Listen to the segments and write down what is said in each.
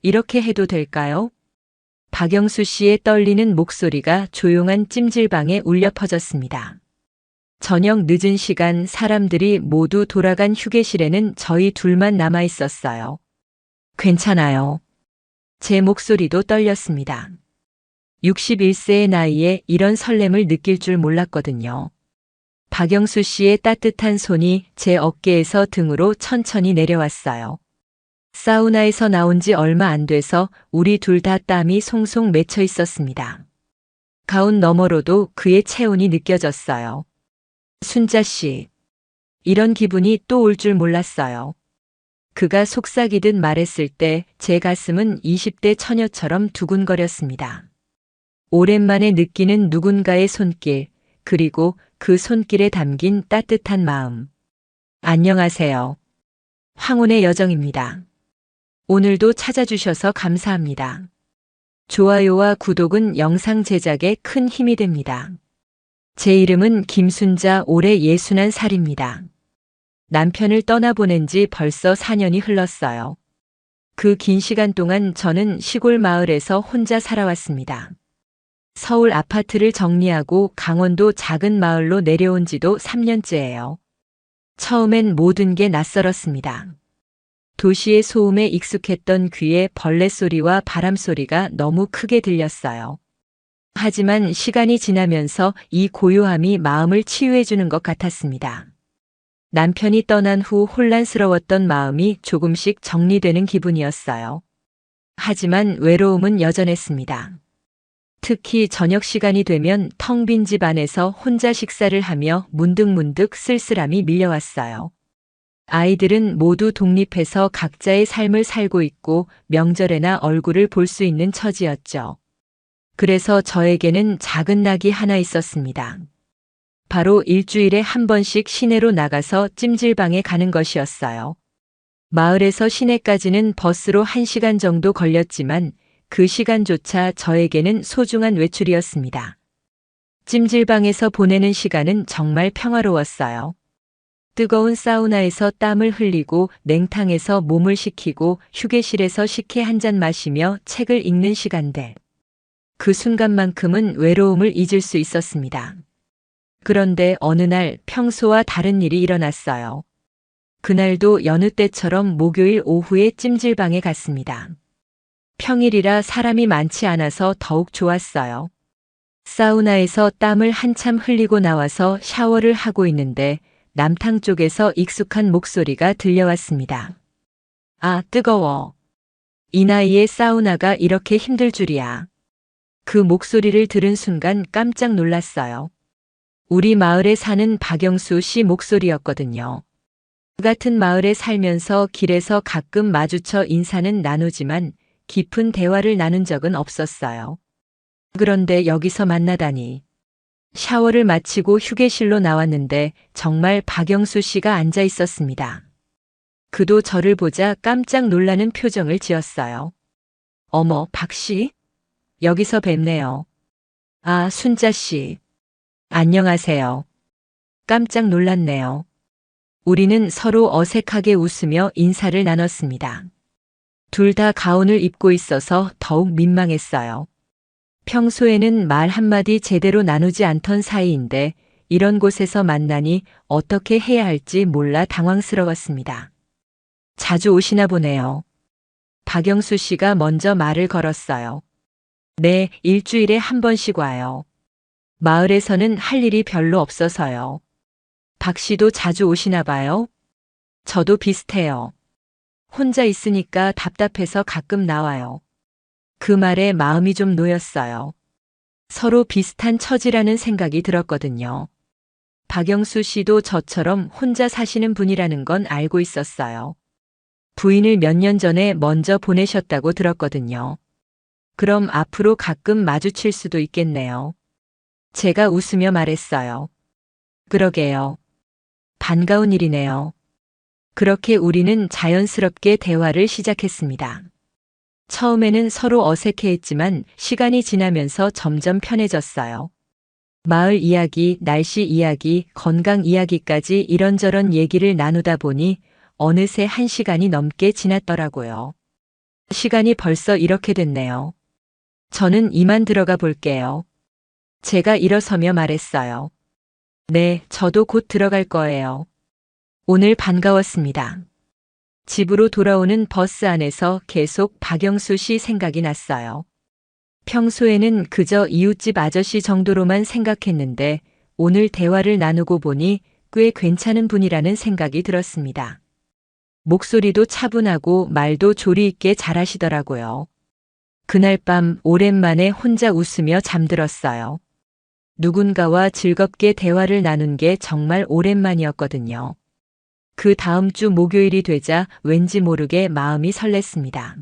이렇게 해도 될까요? 박영수 씨의 떨리는 목소리가 조용한 찜질방에 울려 퍼졌습니다. 저녁 늦은 시간 사람들이 모두 돌아간 휴게실에는 저희 둘만 남아 있었어요. 괜찮아요. 제 목소리도 떨렸습니다. 61세의 나이에 이런 설렘을 느낄 줄 몰랐거든요. 박영수 씨의 따뜻한 손이 제 어깨에서 등으로 천천히 내려왔어요. 사우나에서 나온 지 얼마 안 돼서 우리 둘 다 땀이 송송 맺혀 있었습니다. 가운 너머로도 그의 체온이 느껴졌어요. 순자 씨, 이런 기분이 또 올 줄 몰랐어요. 그가 속삭이듯 말했을 때 제 가슴은 20대 처녀처럼 두근거렸습니다. 오랜만에 느끼는 누군가의 손길, 그리고 그 손길에 담긴 따뜻한 마음. 안녕하세요. 황혼의 여정입니다. 오늘도 찾아주셔서 감사합니다. 좋아요와 구독은 영상 제작에 큰 힘이 됩니다. 제 이름은 김순자, 올해 61살입니다. 남편을 떠나보낸 지 벌써 4년이 흘렀어요. 그 긴 시간 동안 저는 시골 마을에서 혼자 살아왔습니다. 서울 아파트를 정리하고 강원도 작은 마을로 내려온 지도 3년째예요. 처음엔 모든 게 낯설었습니다. 도시의 소음에 익숙했던 귀에 벌레 소리와 바람 소리가 너무 크게 들렸어요. 하지만 시간이 지나면서 이 고요함이 마음을 치유해주는 것 같았습니다. 남편이 떠난 후 혼란스러웠던 마음이 조금씩 정리되는 기분이었어요. 하지만 외로움은 여전했습니다. 특히 저녁 시간이 되면 텅 빈 집 안에서 혼자 식사를 하며 문득문득 쓸쓸함이 밀려왔어요. 아이들은 모두 독립해서 각자의 삶을 살고 있고 명절에나 얼굴을 볼 수 있는 처지였죠. 그래서 저에게는 작은 낙이 하나 있었습니다. 바로 일주일에 한 번씩 시내로 나가서 찜질방에 가는 것이었어요. 마을에서 시내까지는 버스로 1시간 정도 걸렸지만 그 시간조차 저에게는 소중한 외출이었습니다. 찜질방에서 보내는 시간은 정말 평화로웠어요. 뜨거운 사우나에서 땀을 흘리고 냉탕에서 몸을 식히고 휴게실에서 식혜 한 잔 마시며 책을 읽는 시간들. 그 순간만큼은 외로움을 잊을 수 있었습니다. 그런데 어느 날 평소와 다른 일이 일어났어요. 그날도 여느 때처럼 목요일 오후에 찜질방에 갔습니다. 평일이라 사람이 많지 않아서 더욱 좋았어요. 사우나에서 땀을 한참 흘리고 나와서 샤워를 하고 있는데 남탕 쪽에서 익숙한 목소리가 들려왔습니다. 아, 뜨거워. 이 나이에 사우나가 이렇게 힘들 줄이야. 그 목소리를 들은 순간 깜짝 놀랐어요. 우리 마을에 사는 박영수 씨 목소리였거든요. 그 같은 마을에 살면서 길에서 가끔 마주쳐 인사는 나누지만 깊은 대화를 나눈 적은 없었어요. 그런데 여기서 만나다니. 샤워를 마치고 휴게실로 나왔는데 정말 박영수 씨가 앉아 있었습니다. 그도 저를 보자 깜짝 놀라는 표정을 지었어요. 어머, 박 씨? 여기서 뵙네요. 아, 순자 씨. 안녕하세요. 깜짝 놀랐네요. 우리는 서로 어색하게 웃으며 인사를 나눴습니다. 둘 다 가운을 입고 있어서 더욱 민망했어요. 평소에는 말 한마디 제대로 나누지 않던 사이인데 이런 곳에서 만나니 어떻게 해야 할지 몰라 당황스러웠습니다. 자주 오시나 보네요. 박영수 씨가 먼저 말을 걸었어요. 네, 일주일에 한 번씩 와요. 마을에서는 할 일이 별로 없어서요. 박 씨도 자주 오시나 봐요? 저도 비슷해요. 혼자 있으니까 답답해서 가끔 나와요. 그 말에 마음이 좀 놓였어요. 서로 비슷한 처지라는 생각이 들었거든요. 박영수 씨도 저처럼 혼자 사시는 분이라는 건 알고 있었어요. 부인을 몇 년 전에 먼저 보내셨다고 들었거든요. 그럼 앞으로 가끔 마주칠 수도 있겠네요. 제가 웃으며 말했어요. 그러게요. 반가운 일이네요. 그렇게 우리는 자연스럽게 대화를 시작했습니다. 처음에는 서로 어색해했지만 시간이 지나면서 점점 편해졌어요. 마을 이야기, 날씨 이야기, 건강 이야기까지 이런저런 얘기를 나누다 보니 어느새 1시간이 넘게 지났더라고요. 시간이 벌써 이렇게 됐네요. 저는 이만 들어가 볼게요. 제가 일어서며 말했어요. 네, 저도 곧 들어갈 거예요. 오늘 반가웠습니다. 집으로 돌아오는 버스 안에서 계속 박영수 씨 생각이 났어요. 평소에는 그저 이웃집 아저씨 정도로만 생각했는데 오늘 대화를 나누고 보니 꽤 괜찮은 분이라는 생각이 들었습니다. 목소리도 차분하고 말도 조리 있게 잘하시더라고요. 그날 밤 오랜만에 혼자 웃으며 잠들었어요. 누군가와 즐겁게 대화를 나눈 게 정말 오랜만이었거든요. 그 다음 주 목요일이 되자 왠지 모르게 마음이 설렜습니다.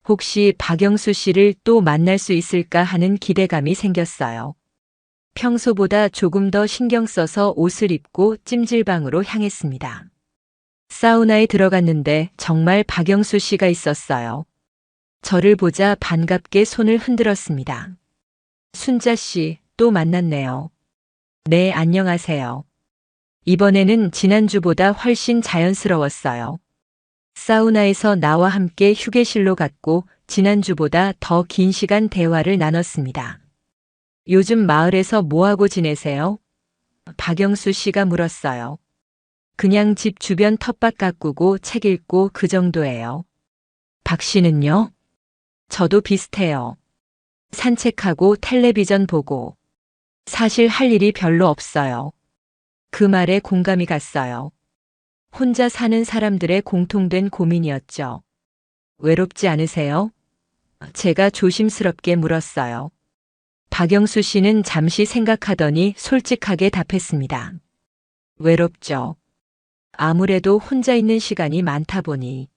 혹시 박영수 씨를 또 만날 수 있을까 하는 기대감이 생겼어요. 평소보다 조금 더 신경 써서 옷을 입고 찜질방으로 향했습니다. 사우나에 들어갔는데 정말 박영수 씨가 있었어요. 저를 보자 반갑게 손을 흔들었습니다. 순자 씨, 또 만났네요. 네, 안녕하세요. 이번에는 지난주보다 훨씬 자연스러웠어요. 사우나에서 나와 함께 휴게실로 갔고 지난주보다 더 긴 시간 대화를 나눴습니다. 요즘 마을에서 뭐하고 지내세요? 박영수 씨가 물었어요. 그냥 집 주변 텃밭 가꾸고 책 읽고 그 정도예요. 박 씨는요? 저도 비슷해요. 산책하고 텔레비전 보고. 사실 할 일이 별로 없어요. 그 말에 공감이 갔어요. 혼자 사는 사람들의 공통된 고민이었죠. 외롭지 않으세요? 제가 조심스럽게 물었어요. 박영수 씨는 잠시 생각하더니 솔직하게 답했습니다. 외롭죠. 아무래도 혼자 있는 시간이 많다 보니.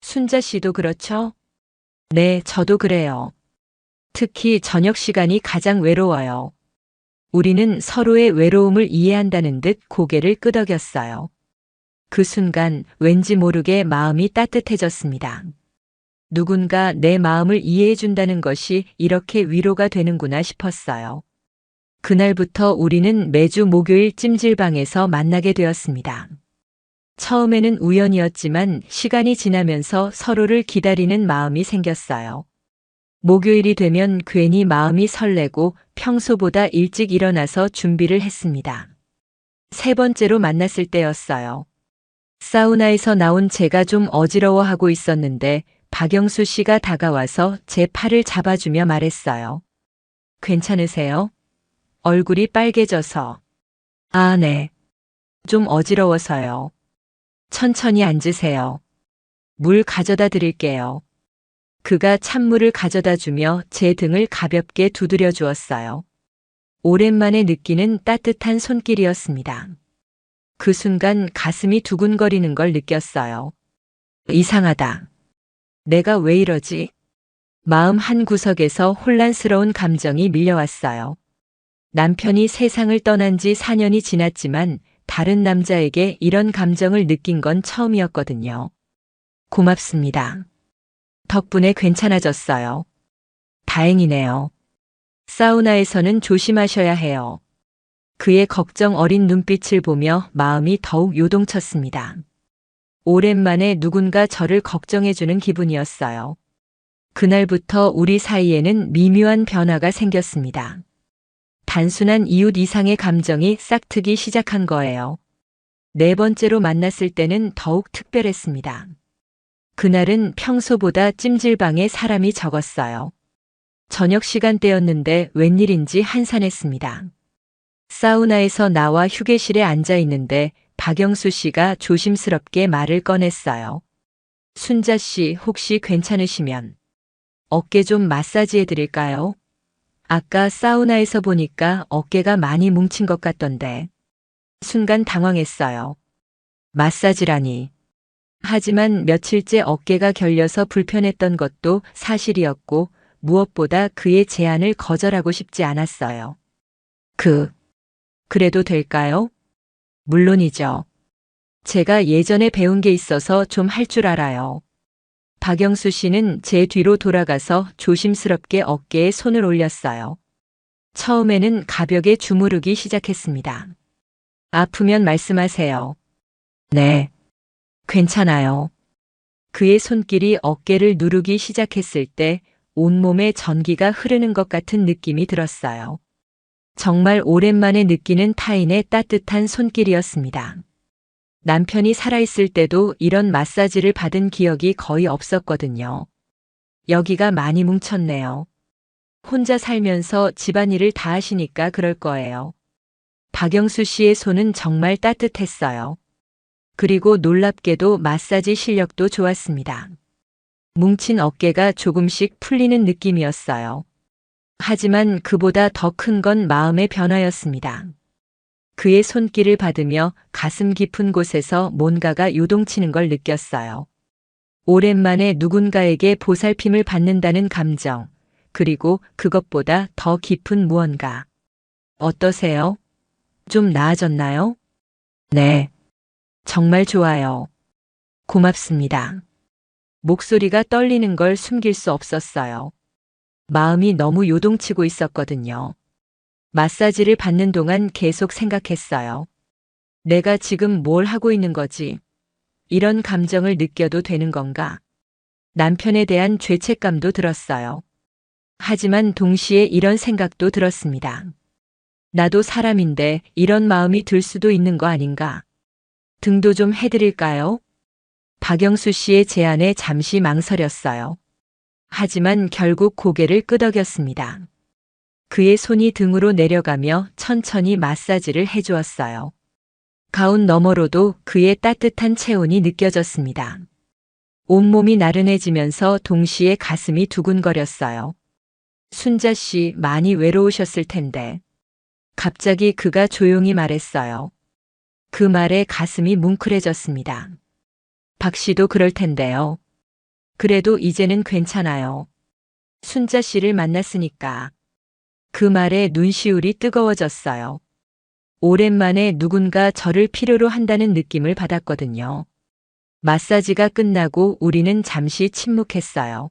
순자 씨도 그렇죠? 네, 저도 그래요. 특히 저녁 시간이 가장 외로워요. 우리는 서로의 외로움을 이해한다는 듯 고개를 끄덕였어요. 그 순간 왠지 모르게 마음이 따뜻해졌습니다. 누군가 내 마음을 이해해준다는 것이 이렇게 위로가 되는구나 싶었어요. 그날부터 우리는 매주 목요일 찜질방에서 만나게 되었습니다. 처음에는 우연이었지만 시간이 지나면서 서로를 기다리는 마음이 생겼어요. 목요일이 되면 괜히 마음이 설레고 평소보다 일찍 일어나서 준비를 했습니다. 세 번째로 만났을 때였어요. 사우나에서 나온 제가 좀 어지러워하고 있었는데 박영수 씨가 다가와서 제 팔을 잡아주며 말했어요. 괜찮으세요? 얼굴이 빨개져서. 아, 네. 좀 어지러워서요. 천천히 앉으세요. 물 가져다 드릴게요. 그가 찬물을 가져다 주며 제 등을 가볍게 두드려 주었어요. 오랜만에 느끼는 따뜻한 손길이었습니다. 그 순간 가슴이 두근거리는 걸 느꼈어요. 이상하다. 내가 왜 이러지? 마음 한 구석에서 혼란스러운 감정이 밀려왔어요. 남편이 세상을 떠난 지 4년이 지났지만 다른 남자에게 이런 감정을 느낀 건 처음이었거든요. 고맙습니다. 덕분에 괜찮아졌어요. 다행이네요. 사우나에서는 조심하셔야 해요. 그의 걱정 어린 눈빛을 보며 마음이 더욱 요동쳤습니다. 오랜만에 누군가 저를 걱정해주는 기분이었어요. 그날부터 우리 사이에는 미묘한 변화가 생겼습니다. 단순한 이웃 이상의 감정이 싹트기 시작한 거예요. 네 번째로 만났을 때는 더욱 특별했습니다. 그날은 평소보다 찜질방에 사람이 적었어요. 저녁 시간대였는데 웬일인지 한산했습니다. 사우나에서 나와 휴게실에 앉아 있는데 박영수 씨가 조심스럽게 말을 꺼냈어요. 순자 씨, 혹시 괜찮으시면 어깨 좀 마사지 해드릴까요? 아까 사우나에서 보니까 어깨가 많이 뭉친 것 같던데. 순간 당황했어요. 마사지라니. 하지만 며칠째 어깨가 결려서 불편했던 것도 사실이었고 무엇보다 그의 제안을 거절하고 싶지 않았어요. 그래도 될까요? 물론이죠. 제가 예전에 배운 게 있어서 좀 할 줄 알아요. 박영수 씨는 제 뒤로 돌아가서 조심스럽게 어깨에 손을 올렸어요. 처음에는 가볍게 주무르기 시작했습니다. 아프면 말씀하세요. 네. 괜찮아요. 그의 손길이 어깨를 누르기 시작했을 때 온몸에 전기가 흐르는 것 같은 느낌이 들었어요. 정말 오랜만에 느끼는 타인의 따뜻한 손길이었습니다. 남편이 살아있을 때도 이런 마사지를 받은 기억이 거의 없었거든요. 여기가 많이 뭉쳤네요. 혼자 살면서 집안일을 다 하시니까 그럴 거예요. 박영수 씨의 손은 정말 따뜻했어요. 그리고 놀랍게도 마사지 실력도 좋았습니다. 뭉친 어깨가 조금씩 풀리는 느낌이었어요. 하지만 그보다 더 큰 건 마음의 변화였습니다. 그의 손길을 받으며 가슴 깊은 곳에서 뭔가가 요동치는 걸 느꼈어요. 오랜만에 누군가에게 보살핌을 받는다는 감정, 그리고 그것보다 더 깊은 무언가. 어떠세요? 좀 나아졌나요? 네. 정말 좋아요. 고맙습니다. 목소리가 떨리는 걸 숨길 수 없었어요. 마음이 너무 요동치고 있었거든요. 마사지를 받는 동안 계속 생각했어요. 내가 지금 뭘 하고 있는 거지? 이런 감정을 느껴도 되는 건가? 남편에 대한 죄책감도 들었어요. 하지만 동시에 이런 생각도 들었습니다. 나도 사람인데 이런 마음이 들 수도 있는 거 아닌가? 등도 좀 해드릴까요? 박영수 씨의 제안에 잠시 망설였어요. 하지만 결국 고개를 끄덕였습니다. 그의 손이 등으로 내려가며 천천히 마사지를 해주었어요. 가운 너머로도 그의 따뜻한 체온이 느껴졌습니다. 온몸이 나른해지면서 동시에 가슴이 두근거렸어요. 순자 씨 많이 외로우셨을 텐데. 갑자기 그가 조용히 말했어요. 그 말에 가슴이 뭉클해졌습니다. 박 씨도 그럴 텐데요. 그래도 이제는 괜찮아요. 순자 씨를 만났으니까. 그 말에 눈시울이 뜨거워졌어요. 오랜만에 누군가 저를 필요로 한다는 느낌을 받았거든요. 마사지가 끝나고 우리는 잠시 침묵했어요.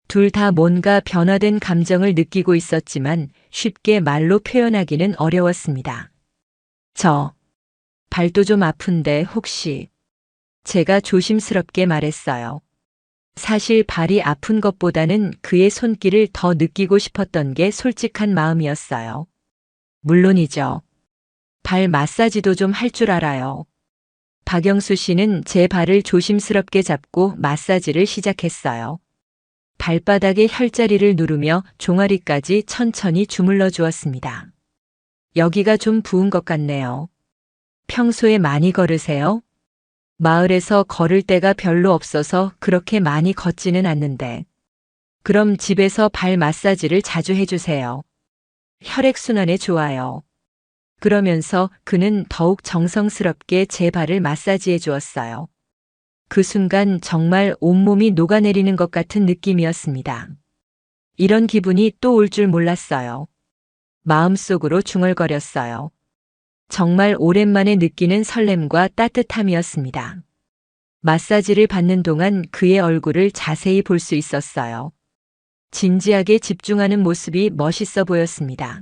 둘 다 뭔가 변화된 감정을 느끼고 있었지만 쉽게 말로 표현하기는 어려웠습니다. 발도 좀 아픈데 혹시. 제가 조심스럽게 말했어요. 사실 발이 아픈 것보다는 그의 손길을 더 느끼고 싶었던 게 솔직한 마음이었어요. 물론이죠. 발 마사지도 좀 할 줄 알아요. 박영수 씨는 제 발을 조심스럽게 잡고 마사지를 시작했어요. 발바닥에 혈자리를 누르며 종아리까지 천천히 주물러 주었습니다. 여기가 좀 부은 것 같네요. 평소에 많이 걸으세요? 마을에서 걸을 데가 별로 없어서 그렇게 많이 걷지는 않는데. 그럼 집에서 발 마사지를 자주 해주세요. 혈액순환에 좋아요. 그러면서 그는 더욱 정성스럽게 제 발을 마사지해 주었어요. 그 순간 정말 온몸이 녹아내리는 것 같은 느낌이었습니다. 이런 기분이 또 올 줄 몰랐어요. 마음속으로 중얼거렸어요. 정말 오랜만에 느끼는 설렘과 따뜻함이었습니다. 마사지를 받는 동안 그의 얼굴을 자세히 볼 수 있었어요. 진지하게 집중하는 모습이 멋있어 보였습니다.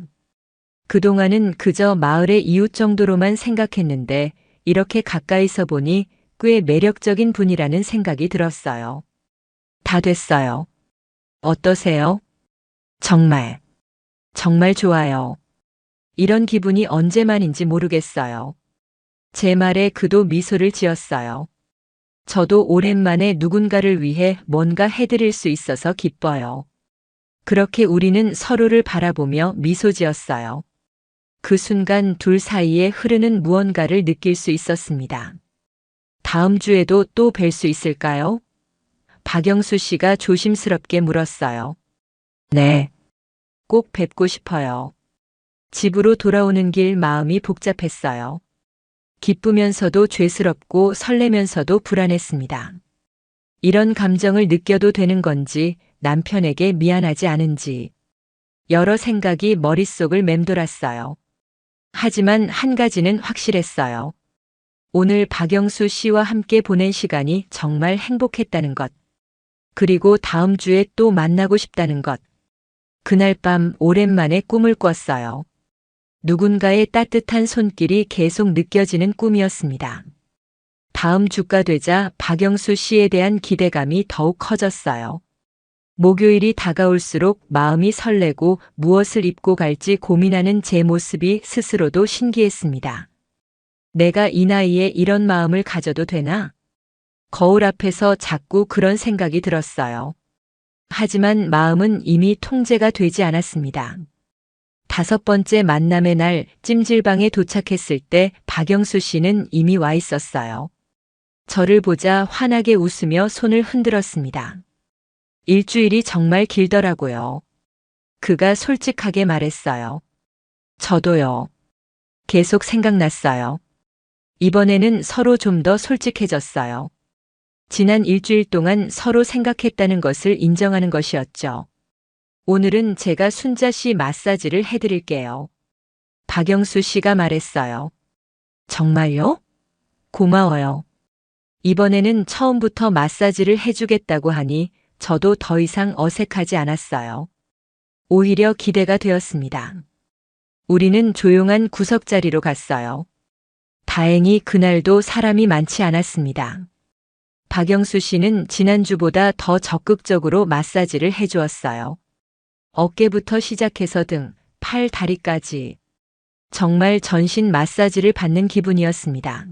그동안은 그저 마을의 이웃 정도로만 생각했는데 이렇게 가까이서 보니 꽤 매력적인 분이라는 생각이 들었어요. 다 됐어요. 어떠세요? 정말 좋아요. 이런 기분이 언제만인지 모르겠어요. 제 말에 그도 미소를 지었어요. 저도 오랜만에 누군가를 위해 뭔가 해드릴 수 있어서 기뻐요. 그렇게 우리는 서로를 바라보며 미소 지었어요. 그 순간 둘 사이에 흐르는 무언가를 느낄 수 있었습니다. 다음 주에도 또 뵐 수 있을까요? 박영수 씨가 조심스럽게 물었어요. 네. 꼭 뵙고 싶어요. 집으로 돌아오는 길 마음이 복잡했어요. 기쁘면서도 죄스럽고 설레면서도 불안했습니다. 이런 감정을 느껴도 되는 건지 남편에게 미안하지 않은지 여러 생각이 머릿속을 맴돌았어요. 하지만 한 가지는 확실했어요. 오늘 박영수 씨와 함께 보낸 시간이 정말 행복했다는 것. 그리고 다음 주에 또 만나고 싶다는 것. 그날 밤 오랜만에 꿈을 꿨어요. 누군가의 따뜻한 손길이 계속 느껴지는 꿈이었습니다. 다음 주가 되자 박영수 씨에 대한 기대감이 더욱 커졌어요. 목요일이 다가올수록 마음이 설레고 무엇을 입고 갈지 고민하는 제 모습이 스스로도 신기했습니다. 내가 이 나이에 이런 마음을 가져도 되나? 거울 앞에서 자꾸 그런 생각이 들었어요. 하지만 마음은 이미 통제가 되지 않았습니다. 5번째 만남의 날 찜질방에 도착했을 때 박영수 씨는 이미 와 있었어요. 저를 보자 환하게 웃으며 손을 흔들었습니다. 일주일이 정말 길더라고요. 그가 솔직하게 말했어요. 저도요. 계속 생각났어요. 이번에는 서로 좀 더 솔직해졌어요. 지난 일주일 동안 서로 생각했다는 것을 인정하는 것이었죠. 오늘은 제가 순자 씨 마사지를 해드릴게요. 박영수 씨가 말했어요. 정말요? 고마워요. 이번에는 처음부터 마사지를 해주겠다고 하니 저도 더 이상 어색하지 않았어요. 오히려 기대가 되었습니다. 우리는 조용한 구석자리로 갔어요. 다행히 그날도 사람이 많지 않았습니다. 박영수 씨는 지난주보다 더 적극적으로 마사지를 해주었어요. 어깨부터 시작해서 등, 팔, 다리까지. 정말 전신 마사지를 받는 기분이었습니다.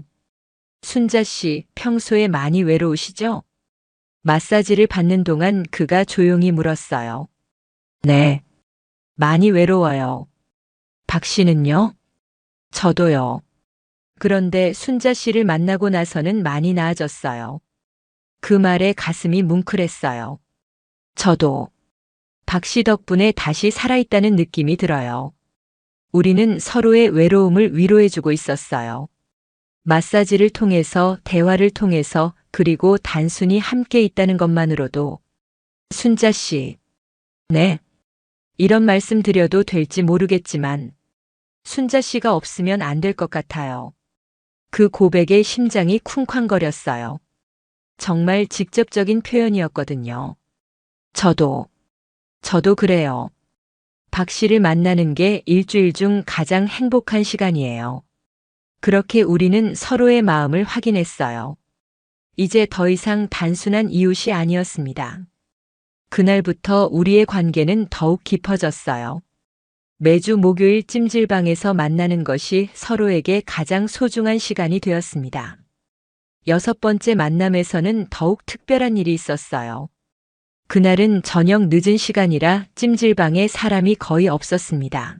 순자 씨, 평소에 많이 외로우시죠? 마사지를 받는 동안 그가 조용히 물었어요. 네. 많이 외로워요. 박 씨는요? 저도요. 그런데 순자 씨를 만나고 나서는 많이 나아졌어요. 그 말에 가슴이 뭉클했어요. 저도 박 씨 덕분에 다시 살아있다는 느낌이 들어요. 우리는 서로의 외로움을 위로해주고 있었어요. 마사지를 통해서, 대화를 통해서, 그리고 단순히 함께 있다는 것만으로도. 순자 씨. 네. 이런 말씀 드려도 될지 모르겠지만, 순자 씨가 없으면 안 될 것 같아요. 그 고백에 심장이 쿵쾅거렸어요. 정말 직접적인 표현이었거든요. 저도 그래요. 박 씨를 만나는 게 일주일 중 가장 행복한 시간이에요. 그렇게 우리는 서로의 마음을 확인했어요. 이제 더 이상 단순한 이웃이 아니었습니다. 그날부터 우리의 관계는 더욱 깊어졌어요. 매주 목요일 찜질방에서 만나는 것이 서로에게 가장 소중한 시간이 되었습니다. 6번째 만남에서는 더욱 특별한 일이 있었어요. 그날은 저녁 늦은 시간이라 찜질방에 사람이 거의 없었습니다.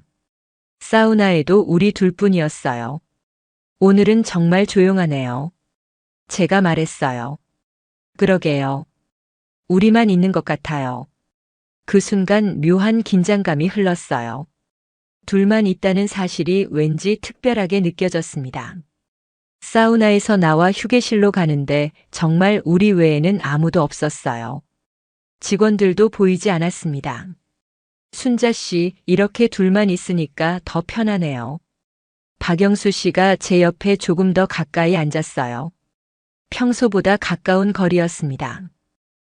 사우나에도 우리 둘뿐이었어요. 오늘은 정말 조용하네요. 제가 말했어요. 그러게요. 우리만 있는 것 같아요. 그 순간 묘한 긴장감이 흘렀어요. 둘만 있다는 사실이 왠지 특별하게 느껴졌습니다. 사우나에서 나와 휴게실로 가는데 정말 우리 외에는 아무도 없었어요. 직원들도 보이지 않았습니다. 순자 씨, 이렇게 둘만 있으니까 더 편하네요. 박영수 씨가 제 옆에 조금 더 가까이 앉았어요. 평소보다 가까운 거리였습니다.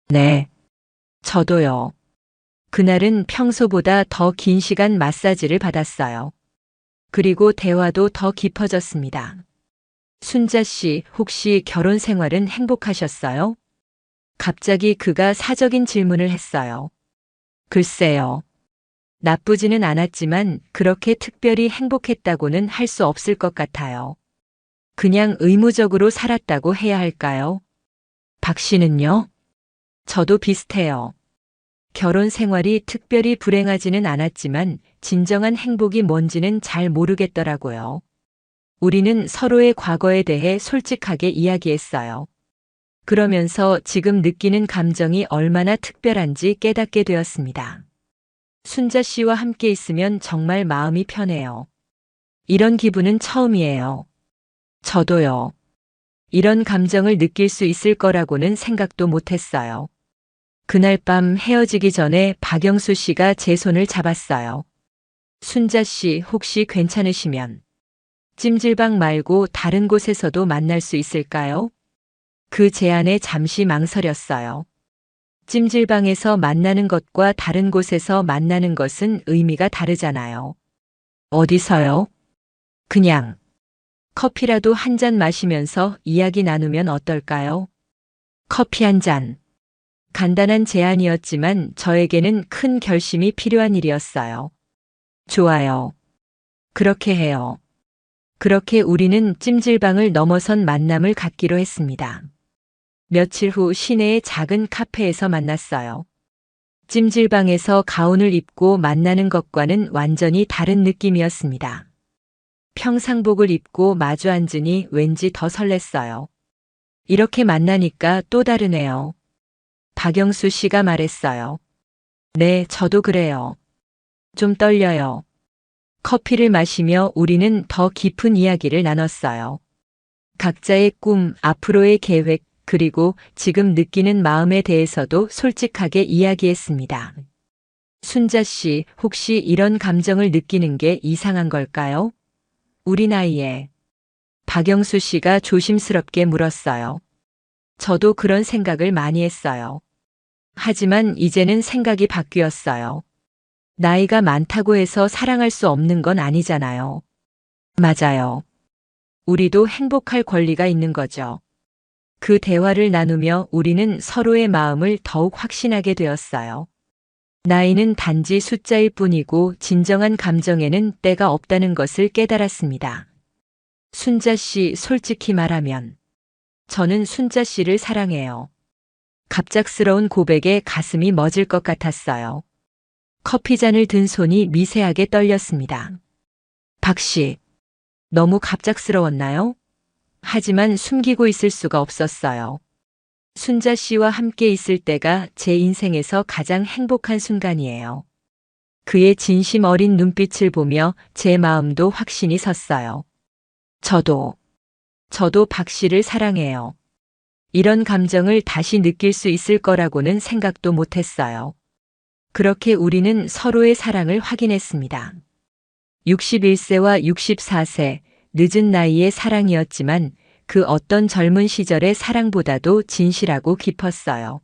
네. 저도요. 그날은 평소보다 더 긴 시간 마사지를 받았어요. 그리고 대화도 더 깊어졌습니다. 순자 씨, 혹시 결혼 생활은 행복하셨어요? 갑자기 그가 사적인 질문을 했어요. 글쎄요. 나쁘지는 않았지만 그렇게 특별히 행복했다고는 할 수 없을 것 같아요. 그냥 의무적으로 살았다고 해야 할까요? 박 씨는요? 저도 비슷해요. 결혼 생활이 특별히 불행하지는 않았지만 진정한 행복이 뭔지는 잘 모르겠더라고요. 우리는 서로의 과거에 대해 솔직하게 이야기했어요. 그러면서 지금 느끼는 감정이 얼마나 특별한지 깨닫게 되었습니다. 순자 씨와 함께 있으면 정말 마음이 편해요. 이런 기분은 처음이에요. 저도요. 이런 감정을 느낄 수 있을 거라고는 생각도 못했어요. 그날 밤 헤어지기 전에 박영수 씨가 제 손을 잡았어요. 순자 씨, 혹시 괜찮으시면 찜질방 말고 다른 곳에서도 만날 수 있을까요? 그 제안에 잠시 망설였어요. 찜질방에서 만나는 것과 다른 곳에서 만나는 것은 의미가 다르잖아요. 어디서요? 그냥 커피라도 한 잔 마시면서 이야기 나누면 어떨까요? 커피 한 잔. 간단한 제안이었지만 저에게는 큰 결심이 필요한 일이었어요. 좋아요. 그렇게 해요. 그렇게 우리는 찜질방을 넘어선 만남을 갖기로 했습니다. 며칠 후 시내의 작은 카페에서 만났어요. 찜질방에서 가운을 입고 만나는 것과는 완전히 다른 느낌이었습니다. 평상복을 입고 마주 앉으니 왠지 더 설렜어요. 이렇게 만나니까 또 다르네요. 박영수 씨가 말했어요. 네, 저도 그래요. 좀 떨려요. 커피를 마시며 우리는 더 깊은 이야기를 나눴어요. 각자의 꿈, 앞으로의 계획, 그리고 지금 느끼는 마음에 대해서도 솔직하게 이야기했습니다. 순자 씨, 혹시 이런 감정을 느끼는 게 이상한 걸까요? 우리 나이에. 박영수 씨가 조심스럽게 물었어요. 저도 그런 생각을 많이 했어요. 하지만 이제는 생각이 바뀌었어요. 나이가 많다고 해서 사랑할 수 없는 건 아니잖아요. 맞아요. 우리도 행복할 권리가 있는 거죠. 그 대화를 나누며 우리는 서로의 마음을 더욱 확신하게 되었어요. 나이는 단지 숫자일 뿐이고 진정한 감정에는 때가 없다는 것을 깨달았습니다. 순자 씨, 솔직히 말하면 저는 순자 씨를 사랑해요. 갑작스러운 고백에 가슴이 멎을 것 같았어요. 커피잔을 든 손이 미세하게 떨렸습니다. 박 씨, 너무 갑작스러웠나요? 하지만 숨기고 있을 수가 없었어요. 순자 씨와 함께 있을 때가 제 인생에서 가장 행복한 순간이에요. 그의 진심 어린 눈빛을 보며 제 마음도 확신이 섰어요. 저도 박 씨를 사랑해요. 이런 감정을 다시 느낄 수 있을 거라고는 생각도 못했어요. 그렇게 우리는 서로의 사랑을 확인했습니다. 61세와 64세, 늦은 나이의 사랑이었지만 그 어떤 젊은 시절의 사랑보다도 진실하고 깊었어요.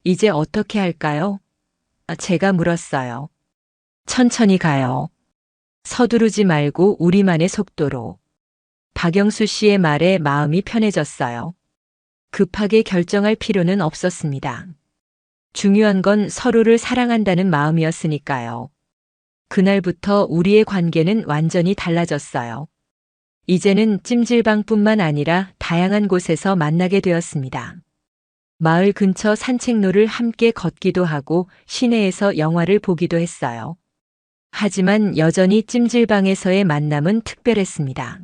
이제 어떻게 할까요? 제가 물었어요. 천천히 가요. 서두르지 말고 우리만의 속도로. 박영수 씨의 말에 마음이 편해졌어요. 급하게 결정할 필요는 없었습니다. 중요한 건 서로를 사랑한다는 마음이었으니까요. 그날부터 우리의 관계는 완전히 달라졌어요. 이제는 찜질방뿐만 아니라 다양한 곳에서 만나게 되었습니다. 마을 근처 산책로를 함께 걷기도 하고 시내에서 영화를 보기도 했어요. 하지만 여전히 찜질방에서의 만남은 특별했습니다.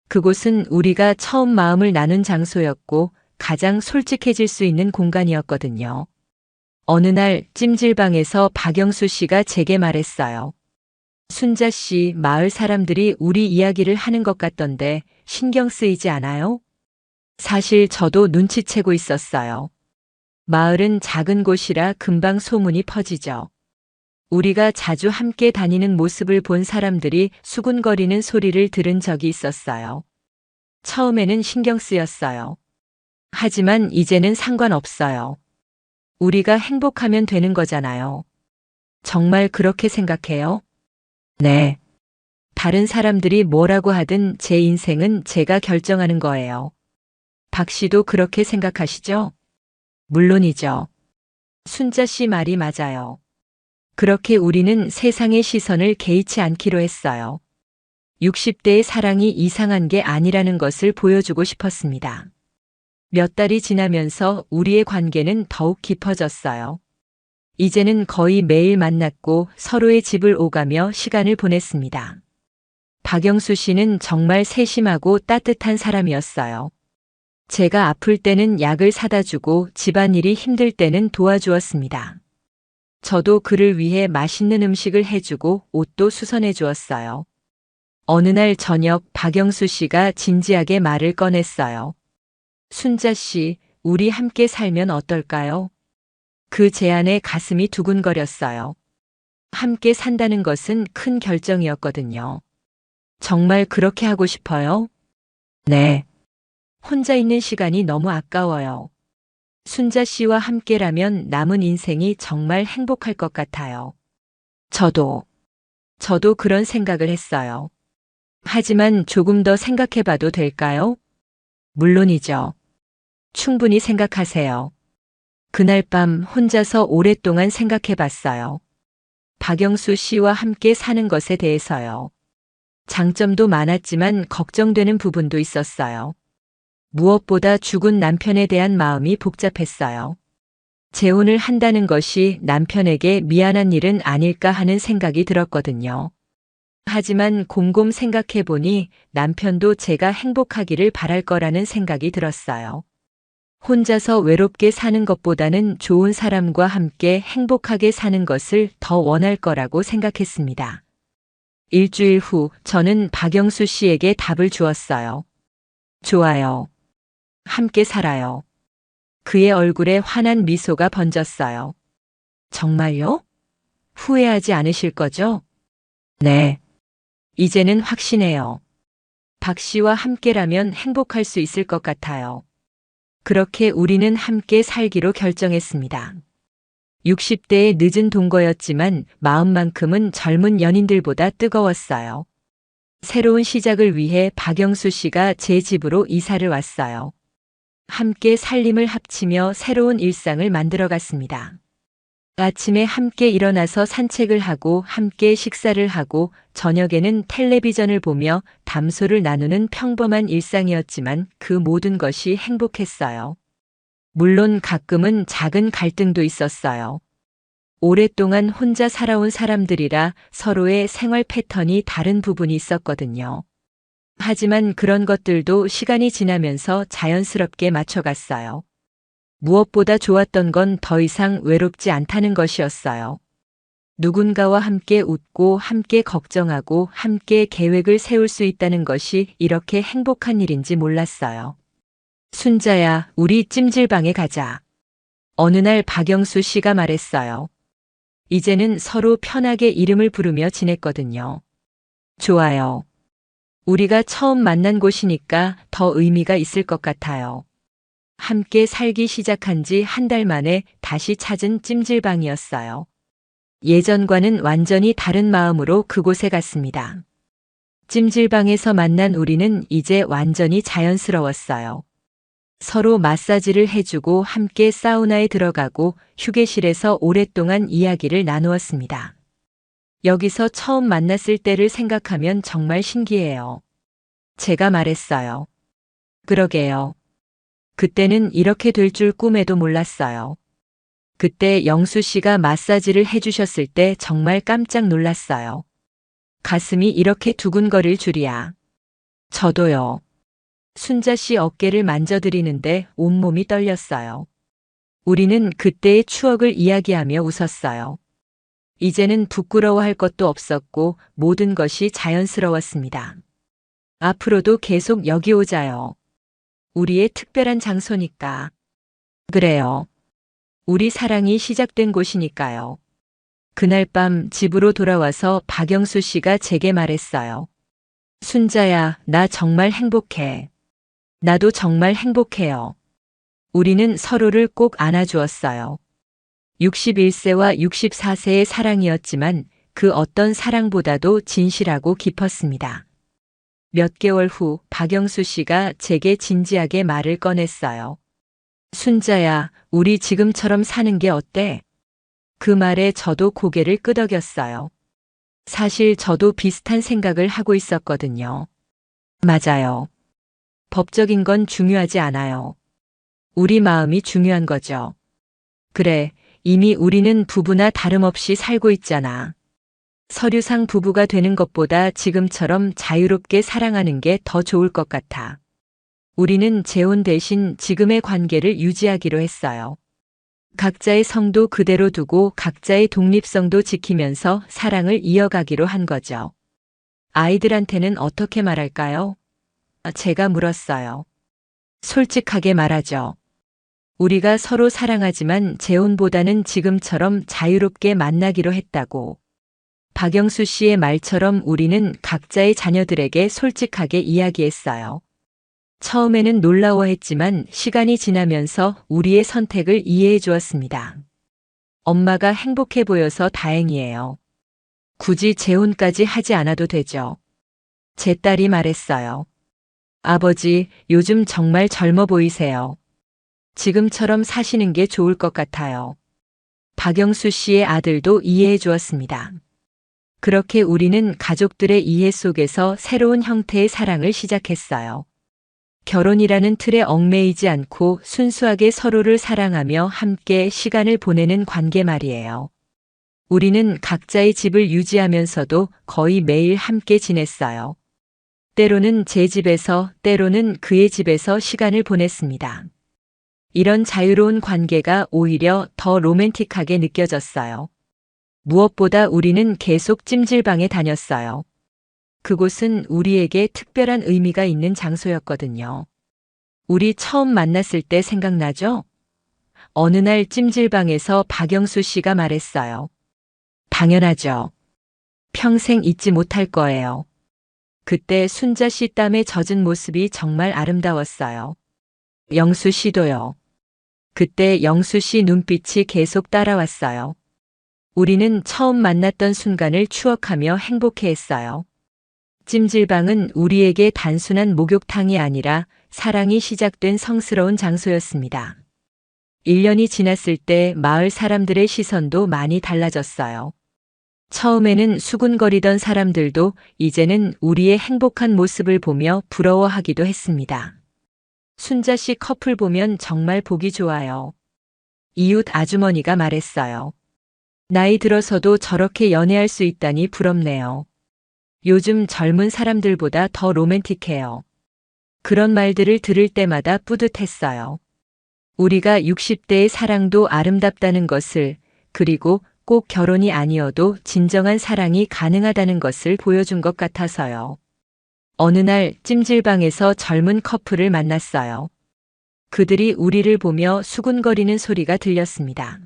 그곳은 우리가 처음 마음을 나눈 장소였고 가장 솔직해질 수 있는 공간이었거든요. 어느 날 찜질방에서 박영수 씨가 제게 말했어요. 순자 씨, 마을 사람들이 우리 이야기를 하는 것 같던데 신경 쓰이지 않아요? 사실 저도 눈치채고 있었어요. 마을은 작은 곳이라 금방 소문이 퍼지죠. 우리가 자주 함께 다니는 모습을 본 사람들이 수군거리는 소리를 들은 적이 있었어요. 처음에는 신경 쓰였어요. 하지만 이제는 상관없어요. 우리가 행복하면 되는 거잖아요. 정말 그렇게 생각해요? 네. 다른 사람들이 뭐라고 하든 제 인생은 제가 결정하는 거예요. 박 씨도 그렇게 생각하시죠? 물론이죠. 순자 씨 말이 맞아요. 그렇게 우리는 세상의 시선을 개의치 않기로 했어요. 60대의 사랑이 이상한 게 아니라는 것을 보여주고 싶었습니다. 몇 달이 지나면서 우리의 관계는 더욱 깊어졌어요. 이제는 거의 매일 만났고 서로의 집을 오가며 시간을 보냈습니다. 박영수 씨는 정말 세심하고 따뜻한 사람이었어요. 제가 아플 때는 약을 사다 주고 집안일이 힘들 때는 도와주었습니다. 저도 그를 위해 맛있는 음식을 해주고 옷도 수선해 주었어요. 어느 날 저녁 박영수 씨가 진지하게 말을 꺼냈어요. 순자 씨, 우리 함께 살면 어떨까요? 그 제안에 가슴이 두근거렸어요. 함께 산다는 것은 큰 결정이었거든요. 정말 그렇게 하고 싶어요? 네. 혼자 있는 시간이 너무 아까워요. 순자 씨와 함께라면 남은 인생이 정말 행복할 것 같아요. 저도 그런 생각을 했어요. 하지만 조금 더 생각해 봐도 될까요? 물론이죠. 충분히 생각하세요. 그날 밤 혼자서 오랫동안 생각해 봤어요. 박영수 씨와 함께 사는 것에 대해서요. 장점도 많았지만 걱정되는 부분도 있었어요. 무엇보다 죽은 남편에 대한 마음이 복잡했어요. 재혼을 한다는 것이 남편에게 미안한 일은 아닐까 하는 생각이 들었거든요. 하지만 곰곰 생각해 보니 남편도 제가 행복하기를 바랄 거라는 생각이 들었어요. 혼자서 외롭게 사는 것보다는 좋은 사람과 함께 행복하게 사는 것을 더 원할 거라고 생각했습니다. 일주일 후 저는 박영수 씨에게 답을 주었어요. 좋아요. 함께 살아요. 그의 얼굴에 환한 미소가 번졌어요. 정말요? 후회하지 않으실 거죠? 네. 이제는 확신해요. 박 씨와 함께라면 행복할 수 있을 것 같아요. 그렇게 우리는 함께 살기로 결정했습니다. 60대의 늦은 동거였지만 마음만큼은 젊은 연인들보다 뜨거웠어요. 새로운 시작을 위해 박영수 씨가 제 집으로 이사를 왔어요. 함께 살림을 합치며 새로운 일상을 만들어갔습니다. 아침에 함께 일어나서 산책을 하고 함께 식사를 하고 저녁에는 텔레비전을 보며 담소를 나누는 평범한 일상이었지만 그 모든 것이 행복했어요. 물론 가끔은 작은 갈등도 있었어요. 오랫동안 혼자 살아온 사람들이라 서로의 생활 패턴이 다른 부분이 있었거든요. 하지만 그런 것들도 시간이 지나면서 자연스럽게 맞춰갔어요. 무엇보다 좋았던 건 더 이상 외롭지 않다는 것이었어요. 누군가와 함께 웃고 함께 걱정하고 함께 계획을 세울 수 있다는 것이 이렇게 행복한 일인지 몰랐어요. 순자야, 우리 찜질방에 가자. 어느 날 박영수 씨가 말했어요. 이제는 서로 편하게 이름을 부르며 지냈거든요. 좋아요. 우리가 처음 만난 곳이니까 더 의미가 있을 것 같아요. 함께 살기 시작한 지 한 달 만에 다시 찾은 찜질방이었어요. 예전과는 완전히 다른 마음으로 그곳에 갔습니다. 찜질방에서 만난 우리는 이제 완전히 자연스러웠어요. 서로 마사지를 해주고 함께 사우나에 들어가고 휴게실에서 오랫동안 이야기를 나누었습니다. 여기서 처음 만났을 때를 생각하면 정말 신기해요. 제가 말했어요. 그러게요. 그때는 이렇게 될 줄 꿈에도 몰랐어요. 그때 영수 씨가 마사지를 해주셨을 때 정말 깜짝 놀랐어요. 가슴이 이렇게 두근거릴 줄이야. 저도요. 순자 씨 어깨를 만져드리는데 온몸이 떨렸어요. 우리는 그때의 추억을 이야기하며 웃었어요. 이제는 부끄러워할 것도 없었고 모든 것이 자연스러웠습니다. 앞으로도 계속 여기 오자요. 우리의 특별한 장소니까. 그래요. 우리 사랑이 시작된 곳이니까요. 그날 밤 집으로 돌아와서 박영수 씨가 제게 말했어요. 순자야, 나 정말 행복해. 나도 정말 행복해요. 우리는 서로를 꼭 안아주었어요. 61세와 64세의 사랑이었지만 그 어떤 사랑보다도 진실하고 깊었습니다. 몇 개월 후 박영수 씨가 제게 진지하게 말을 꺼냈어요. 순자야, 우리 지금처럼 사는 게 어때? 그 말에 저도 고개를 끄덕였어요. 사실 저도 비슷한 생각을 하고 있었거든요. 맞아요. 법적인 건 중요하지 않아요. 우리 마음이 중요한 거죠. 그래, 이미 우리는 부부나 다름없이 살고 있잖아. 서류상 부부가 되는 것보다 지금처럼 자유롭게 사랑하는 게 더 좋을 것 같아. 우리는 재혼 대신 지금의 관계를 유지하기로 했어요. 각자의 성도 그대로 두고 각자의 독립성도 지키면서 사랑을 이어가기로 한 거죠. 아이들한테는 어떻게 말할까요? 제가 물었어요. 솔직하게 말하죠. 우리가 서로 사랑하지만 재혼보다는 지금처럼 자유롭게 만나기로 했다고. 박영수 씨의 말처럼 우리는 각자의 자녀들에게 솔직하게 이야기했어요. 처음에는 놀라워했지만 시간이 지나면서 우리의 선택을 이해해 주었습니다. 엄마가 행복해 보여서 다행이에요. 굳이 재혼까지 하지 않아도 되죠. 제 딸이 말했어요. 아버지, 요즘 정말 젊어 보이세요. 지금처럼 사시는 게 좋을 것 같아요. 박영수 씨의 아들도 이해해 주었습니다. 그렇게 우리는 가족들의 이해 속에서 새로운 형태의 사랑을 시작했어요. 결혼이라는 틀에 얽매이지 않고 순수하게 서로를 사랑하며 함께 시간을 보내는 관계 말이에요. 우리는 각자의 집을 유지하면서도 거의 매일 함께 지냈어요. 때로는 제 집에서, 때로는 그의 집에서 시간을 보냈습니다. 이런 자유로운 관계가 오히려 더 로맨틱하게 느껴졌어요. 무엇보다 우리는 계속 찜질방에 다녔어요. 그곳은 우리에게 특별한 의미가 있는 장소였거든요. 우리 처음 만났을 때 생각나죠? 어느 날 찜질방에서 박영수 씨가 말했어요. 당연하죠. 평생 잊지 못할 거예요. 그때 순자 씨 땀에 젖은 모습이 정말 아름다웠어요. 영수 씨도요. 그때 영수 씨 눈빛이 계속 따라왔어요. 우리는 처음 만났던 순간을 추억하며 행복해했어요. 찜질방은 우리에게 단순한 목욕탕이 아니라 사랑이 시작된 성스러운 장소였습니다. 1년이 지났을 때 마을 사람들의 시선도 많이 달라졌어요. 처음에는 수군거리던 사람들도 이제는 우리의 행복한 모습을 보며 부러워하기도 했습니다. 순자 씨 커플 보면 정말 보기 좋아요. 이웃 아주머니가 말했어요. 나이 들어서도 저렇게 연애할 수 있다니 부럽네요. 요즘 젊은 사람들보다 더 로맨틱해요. 그런 말들을 들을 때마다 뿌듯했어요. 우리가 60대의 사랑도 아름답다는 것을, 그리고 꼭 결혼이 아니어도 진정한 사랑이 가능하다는 것을 보여준 것 같아서요. 어느 날 찜질방에서 젊은 커플을 만났어요. 그들이 우리를 보며 수군거리는 소리가 들렸습니다.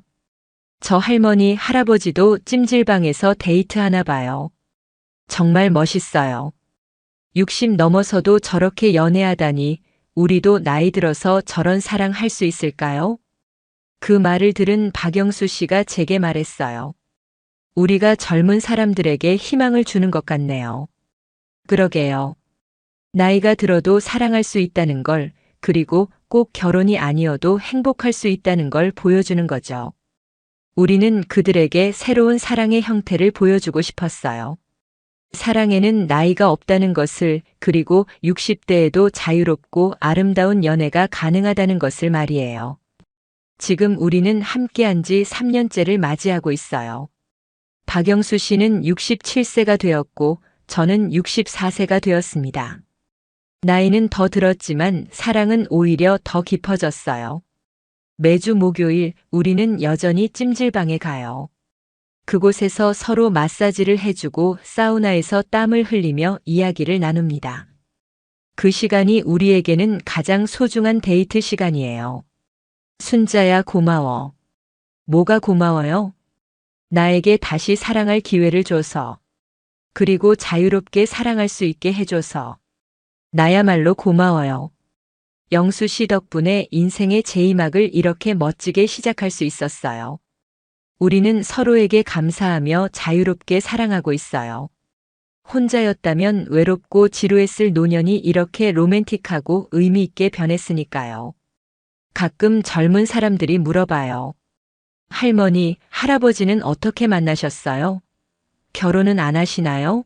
저 할머니, 할아버지도 찜질방에서 데이트하나 봐요. 정말 멋있어요. 60 넘어서도 저렇게 연애하다니 우리도 나이 들어서 저런 사랑 할 수 있을까요? 그 말을 들은 박영수 씨가 제게 말했어요. 우리가 젊은 사람들에게 희망을 주는 것 같네요. 그러게요. 나이가 들어도 사랑할 수 있다는 걸, 그리고 꼭 결혼이 아니어도 행복할 수 있다는 걸 보여주는 거죠. 우리는 그들에게 새로운 사랑의 형태를 보여주고 싶었어요. 사랑에는 나이가 없다는 것을, 그리고 60대에도 자유롭고 아름다운 연애가 가능하다는 것을 말이에요. 지금 우리는 함께한 지 3년째를 맞이하고 있어요. 박영수 씨는 67세가 되었고 저는 64세가 되었습니다. 나이는 더 들었지만 사랑은 오히려 더 깊어졌어요. 매주 목요일 우리는 여전히 찜질방에 가요. 그곳에서 서로 마사지를 해주고 사우나에서 땀을 흘리며 이야기를 나눕니다. 그 시간이 우리에게는 가장 소중한 데이트 시간이에요. 순자야, 고마워. 뭐가 고마워요? 나에게 다시 사랑할 기회를 줘서. 그리고 자유롭게 사랑할 수 있게 해줘서. 나야말로 고마워요. 영수 씨 덕분에 인생의 제2막을 이렇게 멋지게 시작할 수 있었어요. 우리는 서로에게 감사하며 자유롭게 사랑하고 있어요. 혼자였다면 외롭고 지루했을 노년이 이렇게 로맨틱하고 의미 있게 변했으니까요. 가끔 젊은 사람들이 물어봐요. 할머니, 할아버지는 어떻게 만나셨어요? 결혼은 안 하시나요?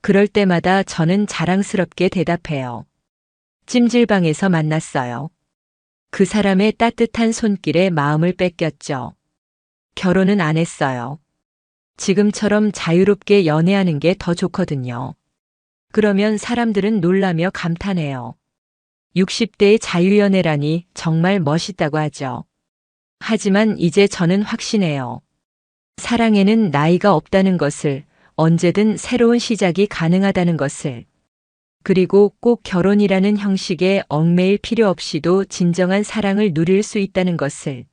그럴 때마다 저는 자랑스럽게 대답해요. 찜질방에서 만났어요. 그 사람의 따뜻한 손길에 마음을 뺏겼죠. 결혼은 안 했어요. 지금처럼 자유롭게 연애하는 게 더 좋거든요. 그러면 사람들은 놀라며 감탄해요. 60대의 자유연애라니 정말 멋있다고 하죠. 하지만 이제 저는 확신해요. 사랑에는 나이가 없다는 것을, 언제든 새로운 시작이 가능하다는 것을, 그리고 꼭 결혼이라는 형식에 얽매일 필요 없이도 진정한 사랑을 누릴 수 있다는 것을.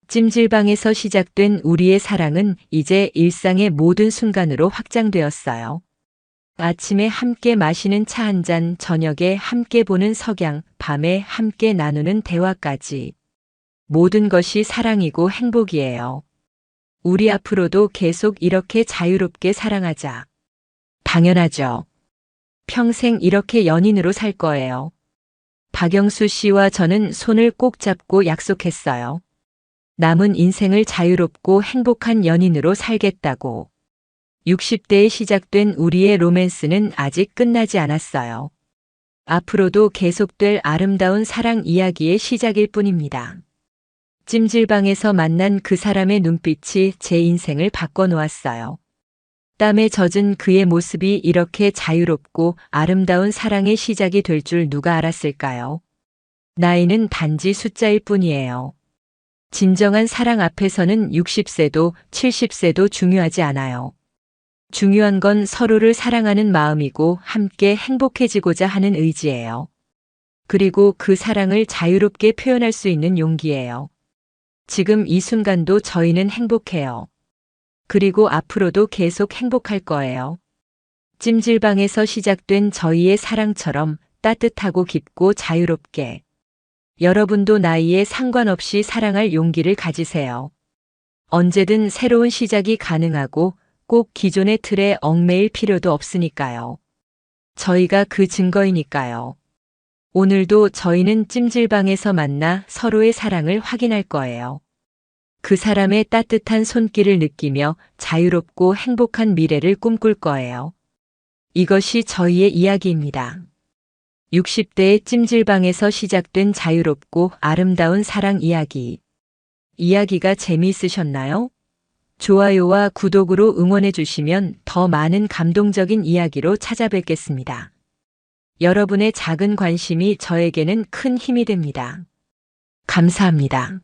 찜질방에서 시작된 우리의 사랑은 이제 일상의 모든 순간으로 확장되었어요. 아침에 함께 마시는 차 한 잔, 저녁에 함께 보는 석양, 밤에 함께 나누는 대화까지. 모든 것이 사랑이고 행복이에요. 우리 앞으로도 계속 이렇게 자유롭게 사랑하자. 당연하죠. 평생 이렇게 연인으로 살 거예요. 박영수 씨와 저는 손을 꼭 잡고 약속했어요. 남은 인생을 자유롭고 행복한 연인으로 살겠다고. 60대에 시작된 우리의 로맨스는 아직 끝나지 않았어요. 앞으로도 계속될 아름다운 사랑 이야기의 시작일 뿐입니다. 찜질방에서 만난 그 사람의 눈빛이 제 인생을 바꿔놓았어요. 땀에 젖은 그의 모습이 이렇게 자유롭고 아름다운 사랑의 시작이 될 줄 누가 알았을까요? 나이는 단지 숫자일 뿐이에요. 진정한 사랑 앞에서는 60세도 70세도 중요하지 않아요. 중요한 건 서로를 사랑하는 마음이고 함께 행복해지고자 하는 의지예요. 그리고 그 사랑을 자유롭게 표현할 수 있는 용기예요. 지금 이 순간도 저희는 행복해요. 그리고 앞으로도 계속 행복할 거예요. 찜질방에서 시작된 저희의 사랑처럼 따뜻하고 깊고 자유롭게. 여러분도 나이에 상관없이 사랑할 용기를 가지세요. 언제든 새로운 시작이 가능하고 꼭 기존의 틀에 얽매일 필요도 없으니까요. 저희가 그 증거이니까요. 오늘도 저희는 찜질방에서 만나 서로의 사랑을 확인할 거예요. 그 사람의 따뜻한 손길을 느끼며 자유롭고 행복한 미래를 꿈꿀 거예요. 이것이 저희의 이야기입니다. 60대의 찜질방에서 시작된 자유롭고 아름다운 사랑 이야기. 이야기가 재미있으셨나요? 좋아요와 구독으로 응원해 주시면 더 많은 감동적인 이야기로 찾아뵙겠습니다. 여러분의 작은 관심이 저에게는 큰 힘이 됩니다. 감사합니다.